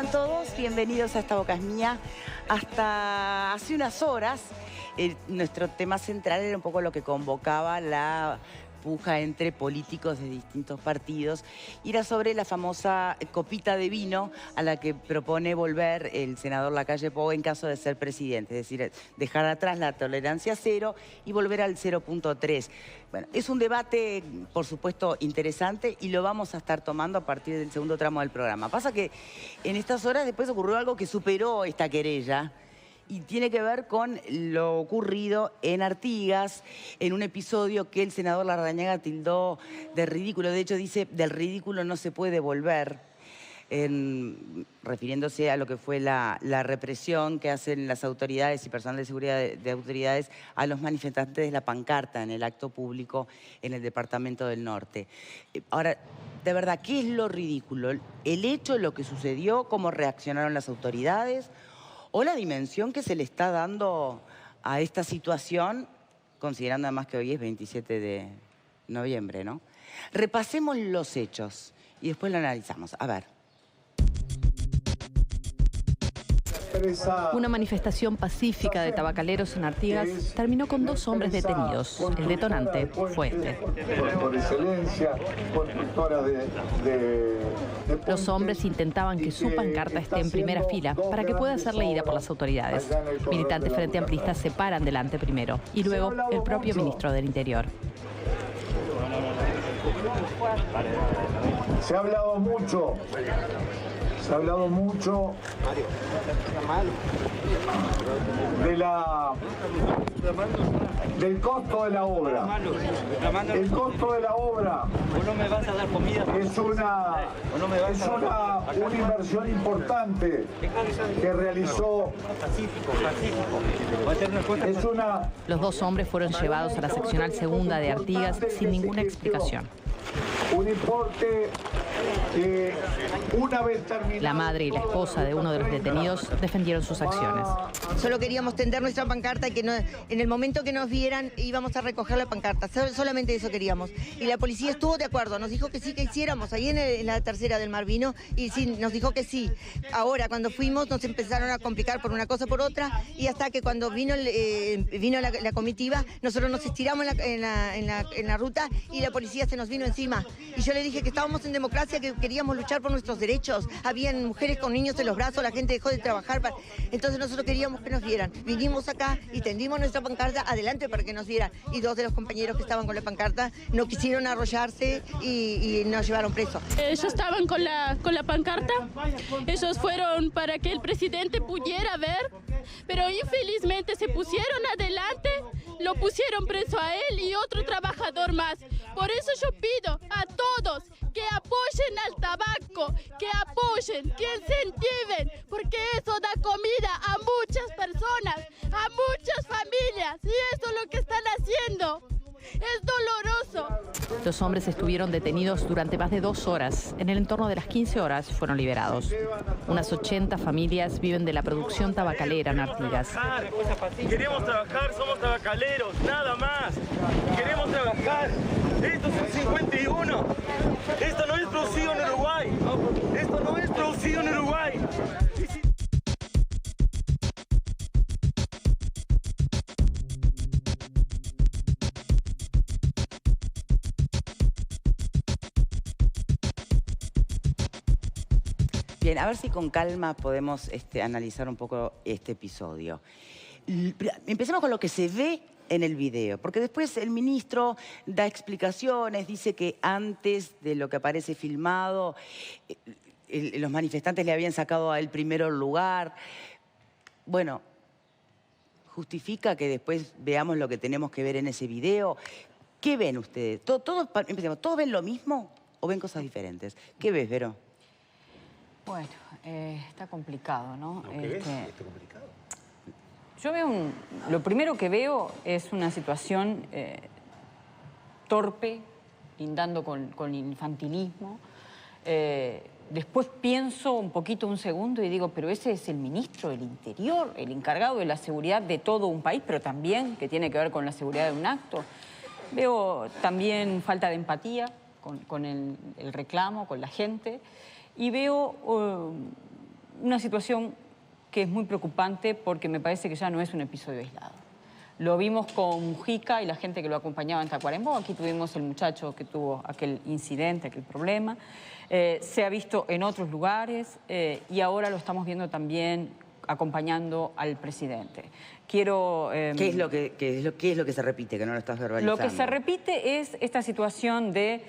están todos? Bienvenidos a Esta Boca es Mía. Hasta hace unas horas, nuestro tema central era un poco lo que convocaba la puja entre políticos de distintos partidos. Y era sobre la famosa copita de vino a la que propone volver el senador Lacalle Pou en caso de ser presidente. Es decir, dejar atrás la tolerancia cero y volver al 0.3. Bueno, es un debate, por supuesto, interesante y lo vamos a estar tomando a partir del segundo tramo del programa. Pasa que en estas horas después ocurrió algo que superó esta querella y tiene que ver con lo ocurrido en Artigas, en un episodio que el senador Larrañaga tildó de ridículo. De hecho, dice, del ridículo no se puede volver, refiriéndose a lo que fue la represión que hacen las autoridades y personal de seguridad de autoridades a los manifestantes de la pancarta en el acto público en el Departamento del Norte. Ahora, de verdad, ¿qué es lo ridículo? ¿El hecho, lo que sucedió, cómo reaccionaron las autoridades, o la dimensión que se le está dando a esta situación, considerando además que hoy es 27 de noviembre, ¿no? Repasemos los hechos y después lo analizamos. A ver. Una manifestación pacífica de tabacaleros en Artigas terminó con 2 hombres detenidos. El detonante fue este. Por excelencia, constructora de Los hombres intentaban que su pancarta esté en primera fila para que pueda ser leída por las autoridades. Militantes frente amplistas se paran delante primero y luego el propio ministro del Interior. Se ha hablado mucho del costo de la obra. El costo de la obra es una inversión importante que realizó. Los 2 hombres fueron llevados a la seccional segunda de Artigas sin ninguna explicación. Un importe que una vez terminado... La madre y la esposa de uno de los detenidos defendieron sus acciones. Solo queríamos tender nuestra pancarta y que no, en el momento que nos vieran íbamos a recoger la pancarta. Solamente eso queríamos. Y la policía estuvo de acuerdo, nos dijo que sí, que hiciéramos ahí en la tercera del Malvino y sí, nos dijo que sí. Ahora, cuando fuimos, nos empezaron a complicar por una cosa por otra y hasta que cuando vino la comitiva, nosotros nos estiramos en la ruta y la policía se nos vino encima. Y yo le dije que estábamos en democracia, que queríamos luchar por nuestros derechos. Habían mujeres con niños en los brazos, la gente dejó de trabajar. Entonces nosotros queríamos que nos vieran. Vinimos acá y tendimos nuestra pancarta adelante para que nos vieran. Y 2 de los compañeros que estaban con la pancarta no quisieron arrollarse y nos llevaron presos. Ellos estaban con la pancarta. Ellos fueron para que el presidente pudiera ver, pero infelizmente se pusieron adelante, lo pusieron preso a él y otro trabajador más. Por eso yo pido a todos que apoyen al tabaco, que apoyen, que incentiven, porque eso da comida a muchas personas, a muchas familias, y eso es lo que están haciendo. Es doloroso. Los hombres estuvieron detenidos durante más de 2 horas. En el entorno de las 15 horas fueron liberados. Unas 80 familias viven de la producción tabacalera en Artigas. Queremos trabajar, somos tabacaleros, nada más. Queremos trabajar. Esto es el 51. Esto no es producido en Uruguay. Esto no es producido en Uruguay. Bien, a ver si con calma podemos analizar un poco este episodio. Empecemos con lo que se ve en el video, porque después el ministro da explicaciones, dice que antes de lo que aparece filmado, los manifestantes le habían sacado a él primero el lugar. Bueno, ¿justifica que después veamos lo que tenemos que ver en ese video? ¿Qué ven ustedes? Empecemos, ¿todos ven lo mismo o ven cosas diferentes? ¿Qué ves, Vero? Bueno, está complicado, ¿no? ¿Lo que ves? ¿Está complicado? Yo veo lo primero que veo es una situación torpe, lindando con infantilismo. Después pienso un poquito, un segundo, y digo, pero ese es el ministro del Interior, el encargado de la seguridad de todo un país, pero también que tiene que ver con la seguridad de un acto. Veo también falta de empatía con el reclamo, con la gente, y veo una situación que es muy preocupante porque me parece que ya no es un episodio aislado. Lo vimos con Mujica y la gente que lo acompañaba en Tacuarembó. Aquí tuvimos el muchacho que tuvo aquel incidente, aquel problema. Se ha visto en otros lugares y ahora lo estamos viendo también acompañando al presidente. Quiero... ¿Qué es lo que se repite, que no lo estás verbalizando? Lo que se repite es esta situación de...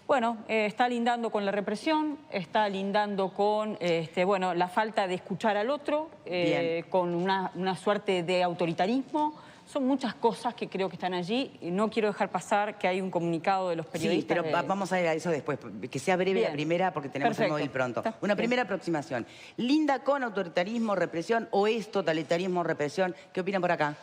Bueno, está lindando con la represión, está lindando con bueno, la falta de escuchar al otro, con una suerte de autoritarismo. Son muchas cosas que creo que están allí. No quiero dejar pasar que hay un comunicado de los periodistas. Sí, pero vamos a ir a eso después. Que sea breve la primera porque tenemos el móvil pronto. Una primera aproximación. ¿Linda con autoritarismo, represión o es totalitarismo, represión? ¿Qué opinan por acá?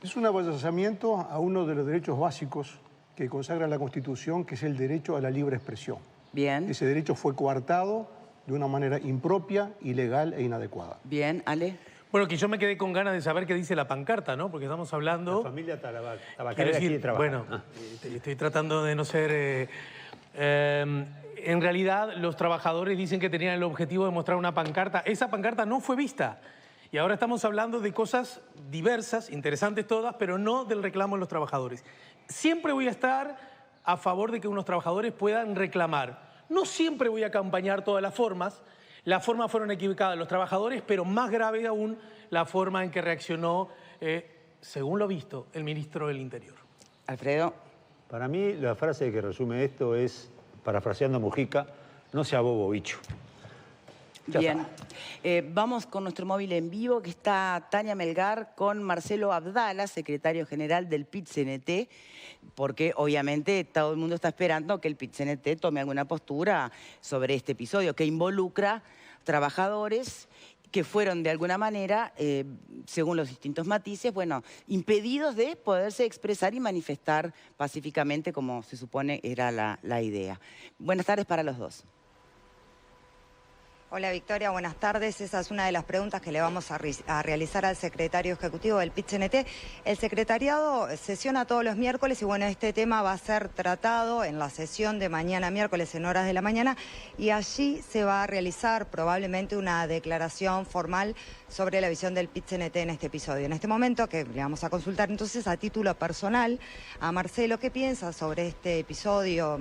Es un avasallamiento a uno de los derechos básicos que consagra la Constitución, que es el derecho a la libre expresión. Bien. Ese derecho fue coartado de una manera impropia, ilegal e inadecuada. Bien, Ale. Bueno, que yo me quedé con ganas de saber qué dice la pancarta, ¿no? Porque estamos hablando... La familia tabacalera aquí trabaja. Bueno, estoy tratando de no ser... en realidad, los trabajadores dicen que tenían el objetivo de mostrar una pancarta. Esa pancarta no fue vista. Y ahora estamos hablando de cosas diversas, interesantes todas, pero no del reclamo de los trabajadores. Siempre voy a estar a favor de que unos trabajadores puedan reclamar. No siempre voy a acompañar todas las formas. Las formas fueron equivocadas de los trabajadores, pero más grave aún la forma en que reaccionó, según lo visto, el ministro del Interior. Alfredo. Para mí, la frase que resume esto es, parafraseando a Mujica, no sea bobo, bicho. Bien, vamos con nuestro móvil en vivo, que está Tania Melgar con Marcelo Abdala, secretario general del PIT-CNT, porque obviamente todo el mundo está esperando que el PIT-CNT tome alguna postura sobre este episodio, que involucra trabajadores que fueron de alguna manera, según los distintos matices, bueno, impedidos de poderse expresar y manifestar pacíficamente como se supone era la idea. Buenas tardes para los dos. Hola Victoria, buenas tardes. Esa es una de las preguntas que le vamos a realizar al secretario ejecutivo del PIT-CNT. El secretariado sesiona todos los miércoles y bueno, este tema va a ser tratado en la sesión de mañana miércoles en horas de la mañana y allí se va a realizar probablemente una declaración formal sobre la visión del PIT-CNT en este episodio. En este momento que le vamos a consultar entonces a título personal a Marcelo, ¿qué piensa sobre este episodio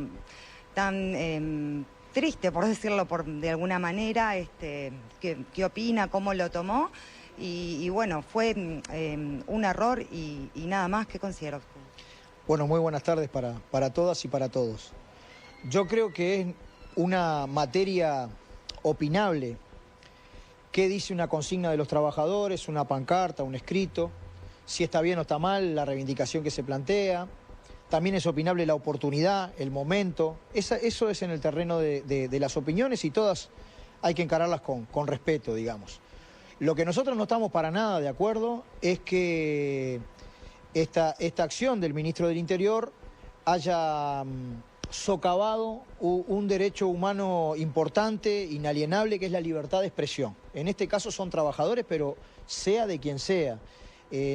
tan... triste, por decirlo de alguna manera, qué opina, cómo lo tomó y bueno, fue un error y nada más, ¿qué considera usted? Bueno, muy buenas tardes para todas y para todos. Yo creo que es una materia opinable. ¿Qué dice una consigna de los trabajadores, una pancarta, un escrito? Si está bien o está mal la reivindicación que se plantea. También es opinable la oportunidad, el momento. Eso es en el terreno de las opiniones y todas hay que encararlas con respeto, digamos. Lo que nosotros no estamos para nada de acuerdo es que esta acción del ministro del Interior haya socavado un derecho humano importante, inalienable, que es la libertad de expresión. En este caso son trabajadores, pero sea de quien sea.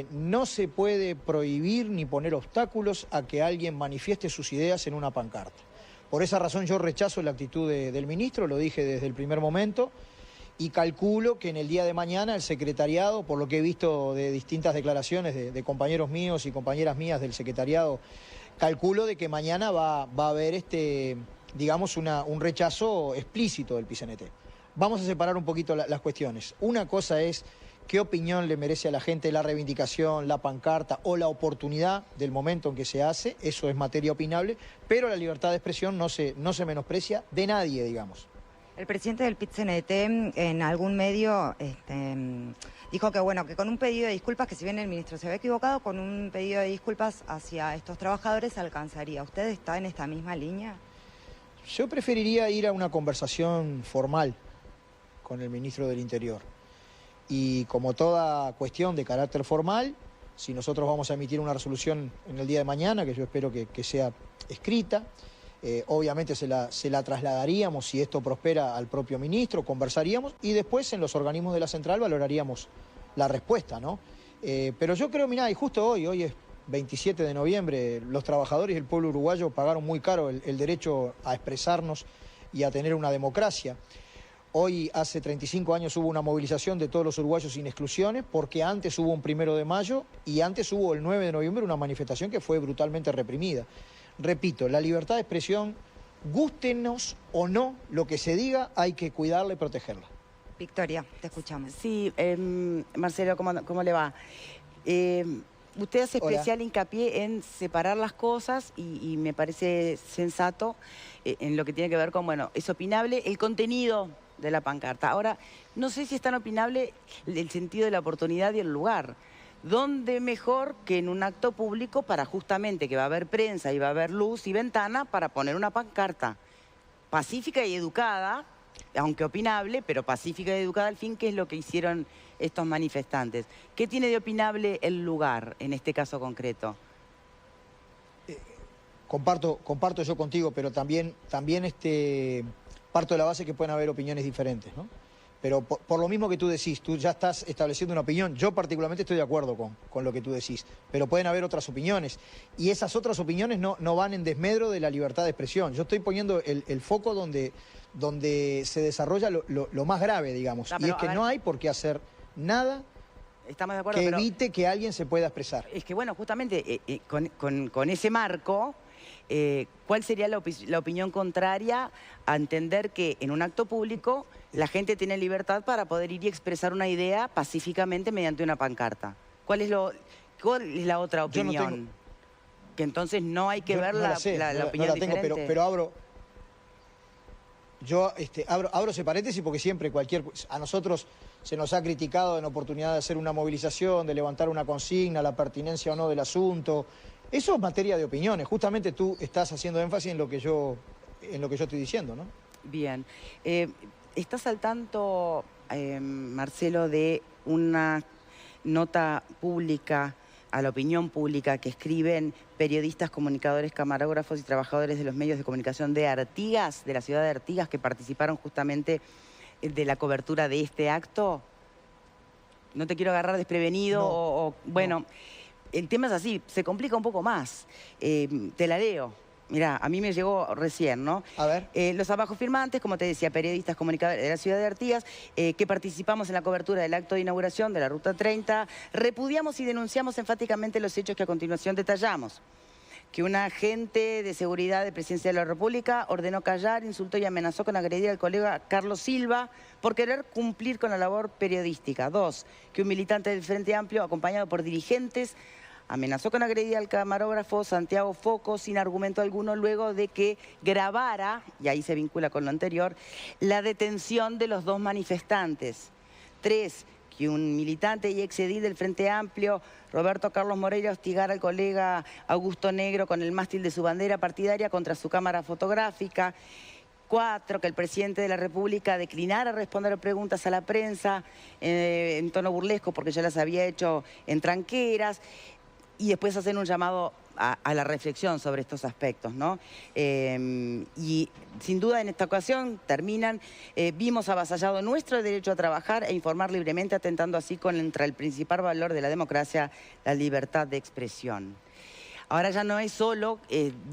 No se puede prohibir ni poner obstáculos a que alguien manifieste sus ideas en una pancarta. Por esa razón yo rechazo la actitud del ministro, lo dije desde el primer momento, y calculo que en el día de mañana el secretariado, por lo que he visto de distintas declaraciones de compañeros míos y compañeras mías del secretariado, calculo de que mañana va a haber digamos un rechazo explícito del PIT-CNT. Vamos a separar un poquito las cuestiones. Una cosa es qué opinión le merece a la gente la reivindicación, la pancarta o la oportunidad del momento en que se hace, eso es materia opinable, pero la libertad de expresión no se menosprecia de nadie, digamos. El presidente del PIT-CNT en algún medio dijo que bueno, que con un pedido de disculpas, que si bien el ministro se había equivocado, con un pedido de disculpas hacia estos trabajadores alcanzaría. ¿Usted está en esta misma línea? Yo preferiría ir a una conversación formal con el ministro del Interior. Y como toda cuestión de carácter formal, si nosotros vamos a emitir una resolución en el día de mañana, que yo espero que sea escrita, obviamente se la trasladaríamos, si esto prospera, al propio ministro, conversaríamos y después en los organismos de la central valoraríamos la respuesta, ¿no? Pero yo creo, mirá, y justo hoy es 27 de noviembre, los trabajadores y el pueblo uruguayo pagaron muy caro el derecho a expresarnos y a tener una democracia. Hoy, hace 35 años, hubo una movilización de todos los uruguayos sin exclusiones, porque antes hubo un 1 de mayo y antes hubo el 9 de noviembre una manifestación que fue brutalmente reprimida. Repito, la libertad de expresión, gústenos o no lo que se diga, hay que cuidarla y protegerla. Victoria, te escuchamos. Sí, Marcelo, ¿cómo le va? Usted hace especial hincapié en separar las cosas y me parece sensato en lo que tiene que ver con, bueno, es opinable el contenido de la pancarta. Ahora, no sé si es tan opinable el sentido de la oportunidad y el lugar. ¿Dónde mejor que en un acto público para justamente que va a haber prensa y va a haber luz y ventana para poner una pancarta pacífica y educada, aunque opinable, pero pacífica y educada al fin, que es lo que hicieron estos manifestantes? ¿Qué tiene de opinable el lugar en este caso concreto? Comparto yo contigo, pero también parto de la base que pueden haber opiniones diferentes, ¿no? Pero por lo mismo que tú decís, tú ya estás estableciendo una opinión. Yo particularmente estoy de acuerdo con lo que tú decís, pero pueden haber otras opiniones. Y esas otras opiniones no van en desmedro de la libertad de expresión. Yo estoy poniendo el foco donde se desarrolla lo más grave, digamos. Y es que no hay por qué hacer nada Estamos de acuerdo, que evite que alguien se pueda expresar. Es que, bueno, justamente con ese marco, ¿cuál sería la opinión contraria a entender que en un acto público la gente tiene libertad para poder ir y expresar una idea pacíficamente mediante una pancarta? ¿Cuál es la otra opinión? Yo no tengo... Que entonces no hay que ver la opinión diferente. Pero abro ese paréntesis porque siempre a nosotros se nos ha criticado en oportunidad de hacer una movilización, de levantar una consigna, la pertinencia o no del asunto. Eso es materia de opiniones. Justamente tú estás haciendo énfasis en lo que yo estoy diciendo, ¿no? Bien. ¿Estás al tanto, Marcelo, de una nota pública a la opinión pública que escriben periodistas, comunicadores, camarógrafos y trabajadores de los medios de comunicación de Artigas, de la ciudad de Artigas, que participaron justamente de la cobertura de este acto? No te quiero agarrar desprevenido bueno, el tema es así, se complica un poco más. Te la leo. Mirá, a mí me llegó recién, ¿no? A ver. Los abajo firmantes, como te decía, periodistas, comunicadores de la ciudad de Artigas, que participamos en la cobertura del acto de inauguración de la Ruta 30, repudiamos y denunciamos enfáticamente los hechos que a continuación detallamos. Que un agente de seguridad de Presidencia de la República ordenó callar, insultó y amenazó con agredir al colega Carlos Silva por querer cumplir con la labor periodística. 2. Que un militante del Frente Amplio, acompañado por dirigentes, amenazó con agredir al camarógrafo Santiago Foco sin argumento alguno luego de que grabara, y ahí se vincula con lo anterior, la detención de los 2 manifestantes. 3. Que un militante y exedil del Frente Amplio, Roberto Carlos Moreira, hostigara al colega Augusto Negro con el mástil de su bandera partidaria contra su cámara fotográfica. 4, que el presidente de la República declinara responder preguntas a la prensa en tono burlesco porque ya las había hecho en tranqueras. Y después hacen un llamado a la reflexión sobre estos aspectos, ¿no? Y sin duda en esta ocasión terminan, vimos avasallado nuestro derecho a trabajar e informar libremente, atentando así contra el principal valor de la democracia, la libertad de expresión. Ahora ya no es solo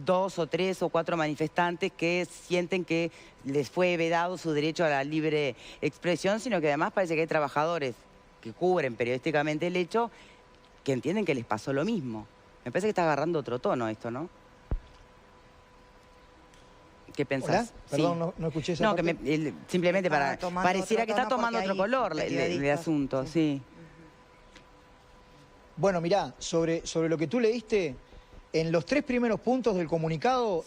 2 o 3 o 4 manifestantes que sienten que les fue vedado su derecho a la libre expresión, sino que además parece que hay trabajadores que cubren periodísticamente el hecho que entienden que les pasó lo mismo. Me parece que está agarrando otro tono esto, ¿no? ¿Qué pensás? ¿Hola? Perdón, no escuché esa parte. No, que simplemente pareciera que está tomando otro color el asunto, sí. Bueno, mirá, sobre lo que tú leíste, en los 3 primeros puntos del comunicado,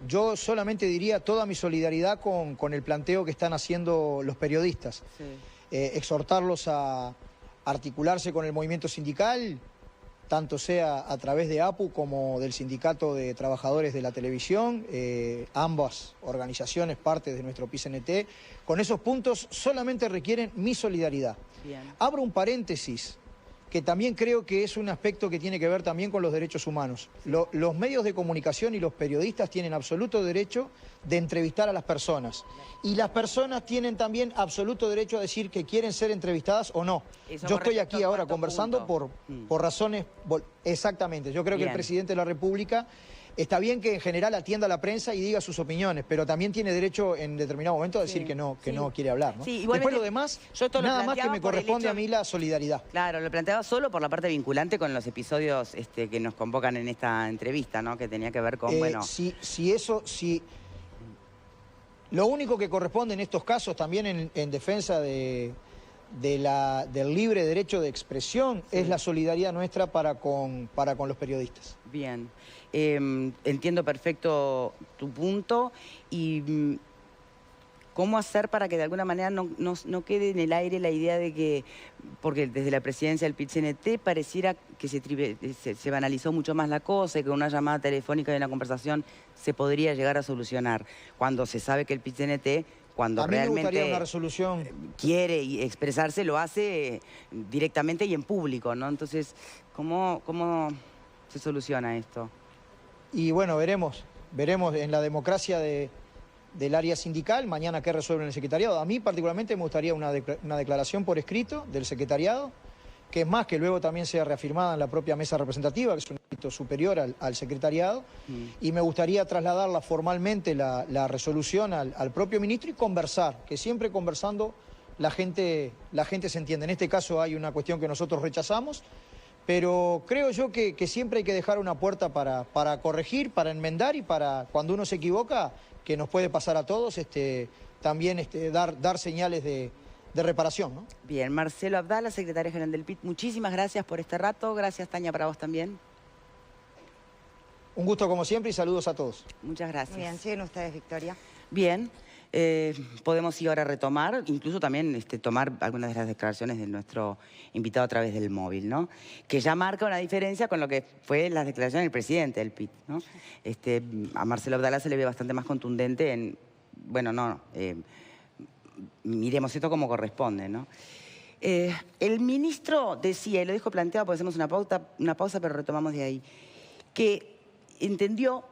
yo solamente diría toda mi solidaridad con el planteo que están haciendo los periodistas. Sí. Exhortarlos a articularse con el movimiento sindical, tanto sea a través de APU como del Sindicato de Trabajadores de la Televisión, ambas organizaciones, partes de nuestro PICNT. Con esos puntos solamente requieren mi solidaridad. Bien. Abro un paréntesis, que también creo que es un aspecto que tiene que ver también con los derechos humanos. Los medios de comunicación y los periodistas tienen absoluto derecho de entrevistar a las personas. Y las personas tienen también absoluto derecho a decir que quieren ser entrevistadas o no. Yo estoy aquí ahora conversando por razones... Exactamente. Yo creo que el presidente de la República Está bien que en general atienda a la prensa y diga sus opiniones, pero también tiene derecho en determinado momento a decir que no quiere hablar, ¿no? Sí, después lo demás, nada más que me corresponde a mí la solidaridad. Claro, lo planteaba solo por la parte vinculante con los episodios que nos convocan en esta entrevista, ¿no? Que tenía que ver con, bueno... Lo único que corresponde en estos casos, también en defensa del libre derecho de expresión, es la solidaridad nuestra para con los periodistas. Bien, entiendo perfecto tu punto y cómo hacer para que de alguna manera no quede en el aire la idea de que, porque desde la presidencia del PIT-CNT pareciera que se banalizó mucho más la cosa y que una llamada telefónica y una conversación se podría llegar a solucionar, cuando se sabe que el PIT-CNT, cuando realmente una resolución quiere expresarse, lo hace directamente y en público, ¿no? Entonces, ¿cómo se soluciona esto? Y bueno, veremos en la democracia del área sindical, mañana qué resuelven el secretariado. A mí particularmente me gustaría una declaración por escrito del secretariado, que es más, que luego también sea reafirmada en la propia mesa representativa, que es un escrito superior al secretariado, y me gustaría trasladarla formalmente la resolución al propio ministro y conversar, que siempre conversando la gente se entiende. En este caso hay una cuestión que nosotros rechazamos, pero creo yo que siempre hay que dejar una puerta para corregir, para enmendar y para, cuando uno se equivoca, que nos puede pasar a todos, también dar señales de reparación, ¿no? Bien, Marcelo Abdala, secretario general del PIT, muchísimas gracias por este rato. Gracias, Tania, para vos también. Un gusto como siempre y saludos a todos. Muchas gracias. Bien, siguen ustedes, Victoria. Bien, podemos ir ahora a retomar, incluso también tomar algunas de las declaraciones de nuestro invitado a través del móvil, ¿no? Que ya marca una diferencia con lo que fue las declaraciones del presidente del PIT, ¿no? A Marcelo Abdala se le ve bastante más contundente en, miremos esto como corresponde, ¿no? El ministro decía, y lo dijo planteado, porque hacemos una pausa, pero retomamos de ahí, que entendió,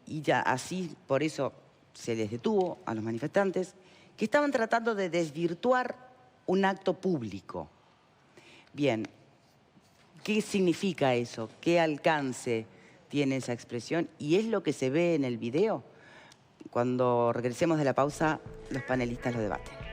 y ya así, por eso se les detuvo a los manifestantes, que estaban tratando de desvirtuar un acto público. Bien, ¿qué significa eso? ¿Qué alcance tiene esa expresión? ¿Y es lo que se ve en el video? Cuando regresemos de la pausa, los panelistas lo debaten.